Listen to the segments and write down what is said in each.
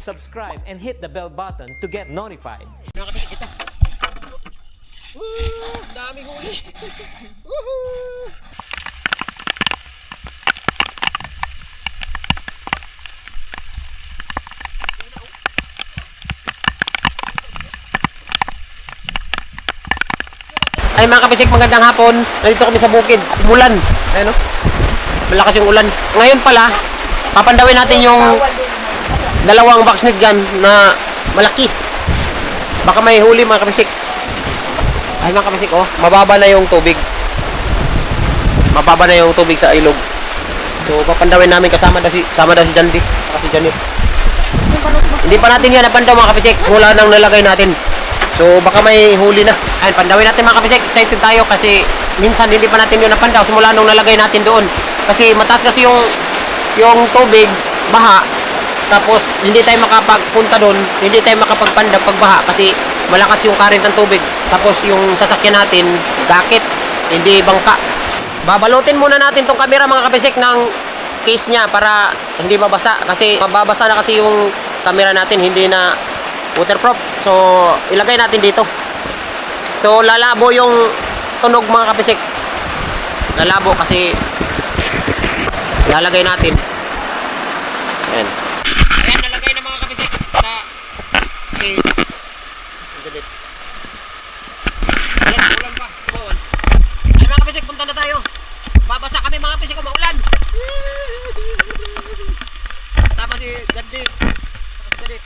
subscribe, and hit the bell button to get notified. Nakakabisik kita. Woo! Daming huli. Woohoo! Ay mga kabisik, magandang hapon. Nandito kami sa bukid. Ulan. Ayun o. Malakas yung ulan. Ngayon pala, papandawin natin yung dalawang backsnake dyan na malaki. Baka may huli mga kabisik. Ay mga kabisik, oh, mababa na yung tubig. Mababa na yung tubig sa ilog. So papandawin namin kasama daw si Jandy. Si Janet. Hindi pa natin yan napandaw mga kabisik. Mula nang nalagay natin. So baka may huli na. Ayun, pandawin natin mga kabisik. Excited tayo kasi minsan hindi pa natin yun napandaw simula nung nalagay natin doon. Kasi mataas kasi yung tubig, baha. Tapos hindi tayo makapagpunta doon, hindi tayo makapagpandaw pag baha kasi malakas yung current ng tubig. Tapos yung sasakyan natin, gakit, hindi bangka. Babalutin muna natin tong camera mga kabisik ng case niya para hindi mabasa kasi mababasa na kasi yung camera natin, hindi na waterproof. So ilagay natin dito. So lalabo yung tunog mga kabisik. Lalabo kasi lalagay natin. Ayan. Ayan, nalagay na mga kabisik sa case. Galit. Ayan, ulan pa. Ulan. Ay mga kabisik, punta na tayo. Babasa kami mga kabisik kung maulan. Tama si Jandy. Galit.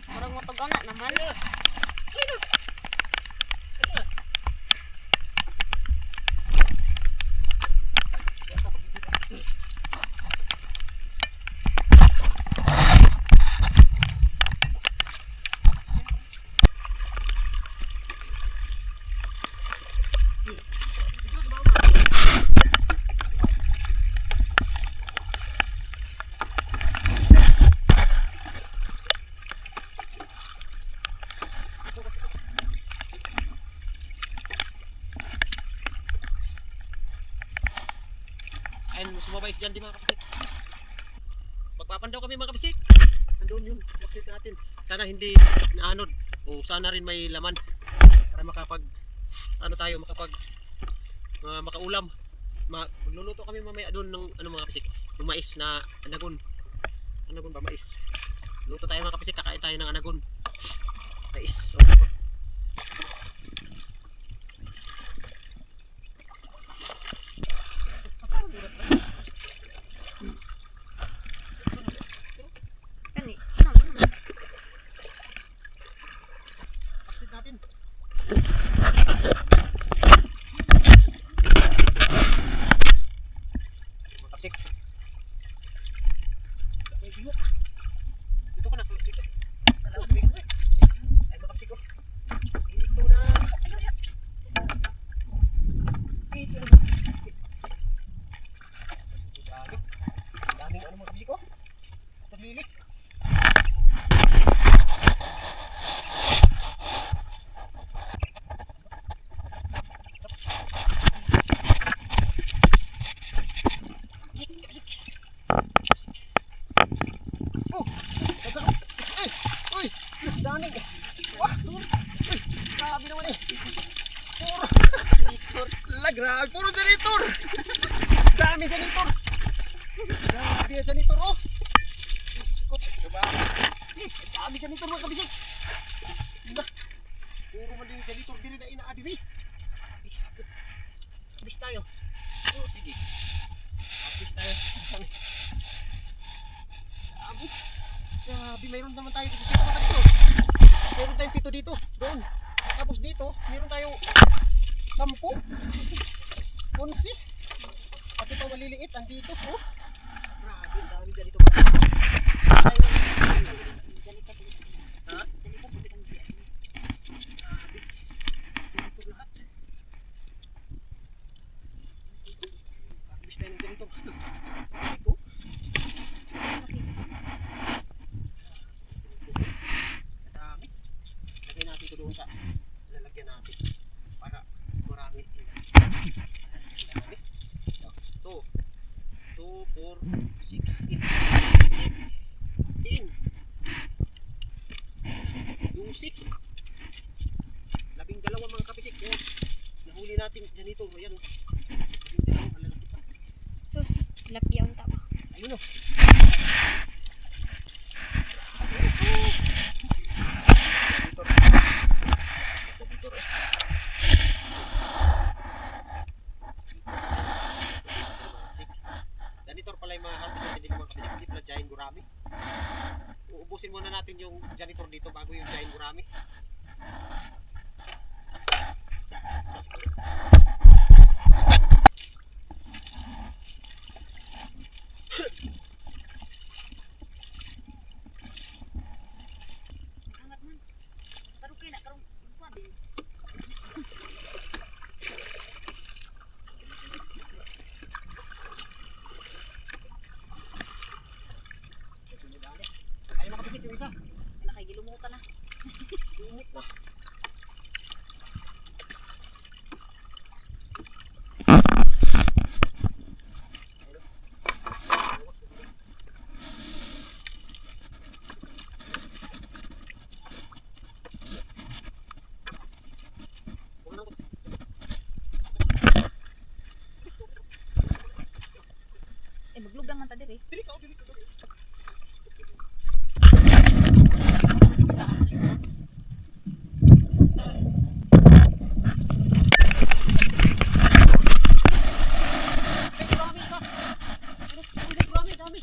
Parang matag-anak naman. Ayun, sumabay si Jandy mga kabisik. Magpapandaw kami mga kabisik. Nandun yun, bakit natin. Sana hindi naanod o sana rin may laman para makapag tayo makaulam. Magluluto kami mamaya doon ng mga kabisik, yung mais na anagon. Anagon ba mais? Luto tayo mga kabisik, kakain tayo ng anagon. Mais. So, Kani. pakit natin. Mga kabisik. Dito ka na, dito. Ano, sabi ka, ay mga kabisik ko. Dito na. Dito na. Daming ano mga kabisik ko. Taglilik. Oh, uy, daming. Wah, uy, grabe naman eh. Puro. Grabe, puro janitor. Daming janitor. Grabe yung janitor, oh. Iskot, diba? Dami janitor mga kabisik. Diba? Puro man din janitor diri na inaadiri. Iskot. Abis tayo. Oh, sige. Abis tayo. Grabe, mayroon naman tayo dito mga kapitbahay. Meron tayong 7 dito, doon. Tapos dito, meron tayong 10. 11. Pati pa maliliit, andito. Oh. Grabe, ang dami dyan dito. Ha? Grabe. Dito lahat. Harvest tayo ng ganito. Siko. Madami. Lagay natin ito doon sa lalagyan natin para marami. Madami. 2, 4, 6, 8, 10, 12, 12 mga kapisik. Yan. Nahuli natin dyan ito. Ayan o. 12, malalaki pa. Sus, tilapia ang tama. Ayun o. Janitor pala yung mga harvest natin dito mga kapisik. Hindi pala giant gurami. Uubusin muna natin yung janitor dito bago yung giant gurami. Angat man. Karong kaya na, karong kuwan din. Ayun mga kapisik yung isa. Nakagilumutan na. Lumot na. Maglugdang man ta diri. Dili ka, dili ka. Dami isa. Dami, dami.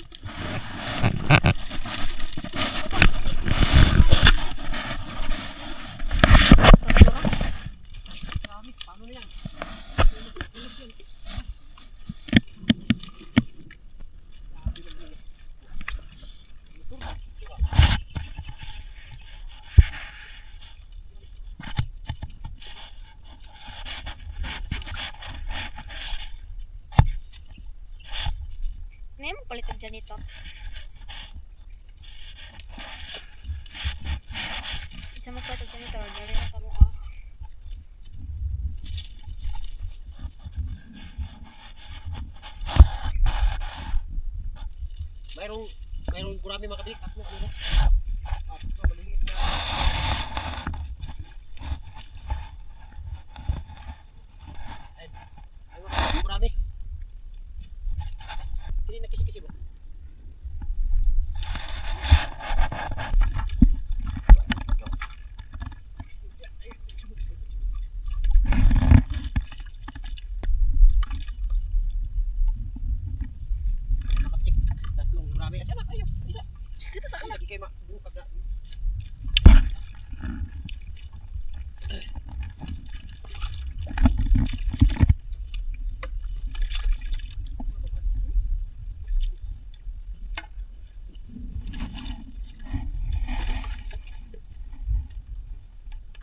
Dami, paano na yan? Ngayon mo palit ang janitor. Isa mo palit ang janitor. Dali na ka mo ah. Mayroong gurami mga kapilik. Tatlo, ano na? Tatlo, maliliit na. Ayun. Ayun mga kapilik, gurami. Hindi na kisi-kisi ba? Tatlong gurami. Asa na kayo? Isa. Sino sa Ay, kanan? lagi kayo mabukag na.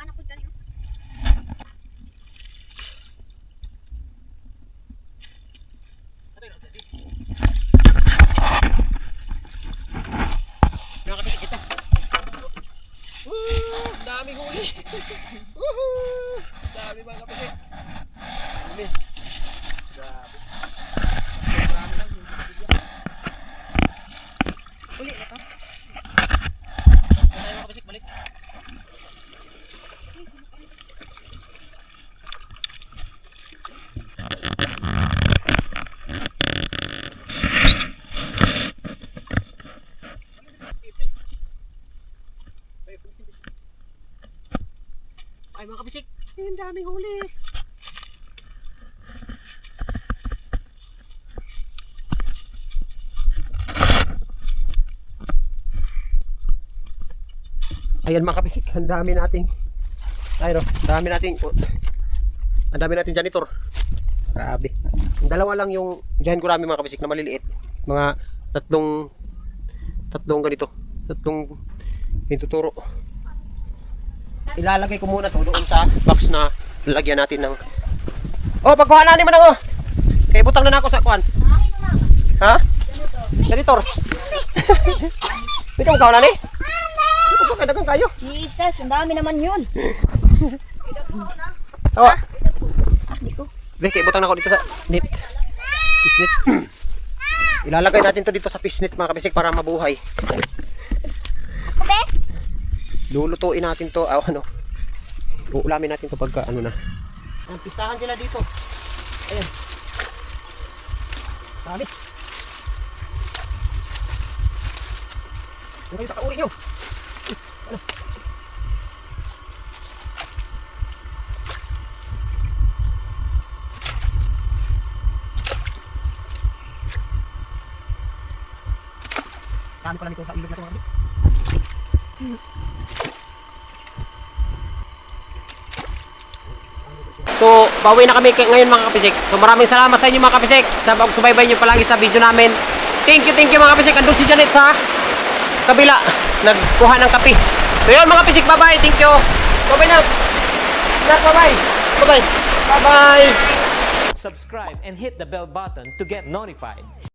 Anak ko dali. Atay na, atay. Nakakabisik kita. Dami huli. Woohoo! Dami mga kapisik. Huli. Grabe. Grabe lang yung bigyan. Uli ito. Saan tayo mga kapisik? Balik. Ay mga kapisik, ang daming huli. Ayan mga kapisik, ang dami nating ayun, ang dami nating janitor. Grabe. Dalawa lang yung giant gurami mga kapisik na maliliit. Mga tatlong ganito. Tatlong pintuturo. Ilalagay ko muna to doon sa box na lalagyan natin ng... Oh, pagkuha na ni man ako. Kaya butang na ako sa kuan. Ha? Janitor. Hindi ka magkawa na ni? Dagang kayo. Jesus, ang dami naman yun. Oh. Dito. Kaya butang na ako dito sa net. Pisnet. Ilalagay natin to dito sa pisnet mga kabisik para mabuhay. Lulutuin natin to, ano. Uulamin natin to pagka ano na. Ang pistahan sila dito. Ayan. Dami. Huwag kayo sa kauri nyo. Ano? Kami pala nito sa ilog na ito mga kabisik. So, pauwi na kami ngayon mga kapisik. So, maraming salamat sa inyo mga kapisik sa pagsubaybay nyo palagi sa video namin. Thank you mga kapisik. Andun si Janet sa kabila. Nagkuha ng kape. So, yun mga kapisik. Bye-bye. Thank you. Bye-bye na. Bye-bye. Bye-bye. Bye-bye. Subscribe and hit the bell button to get notified.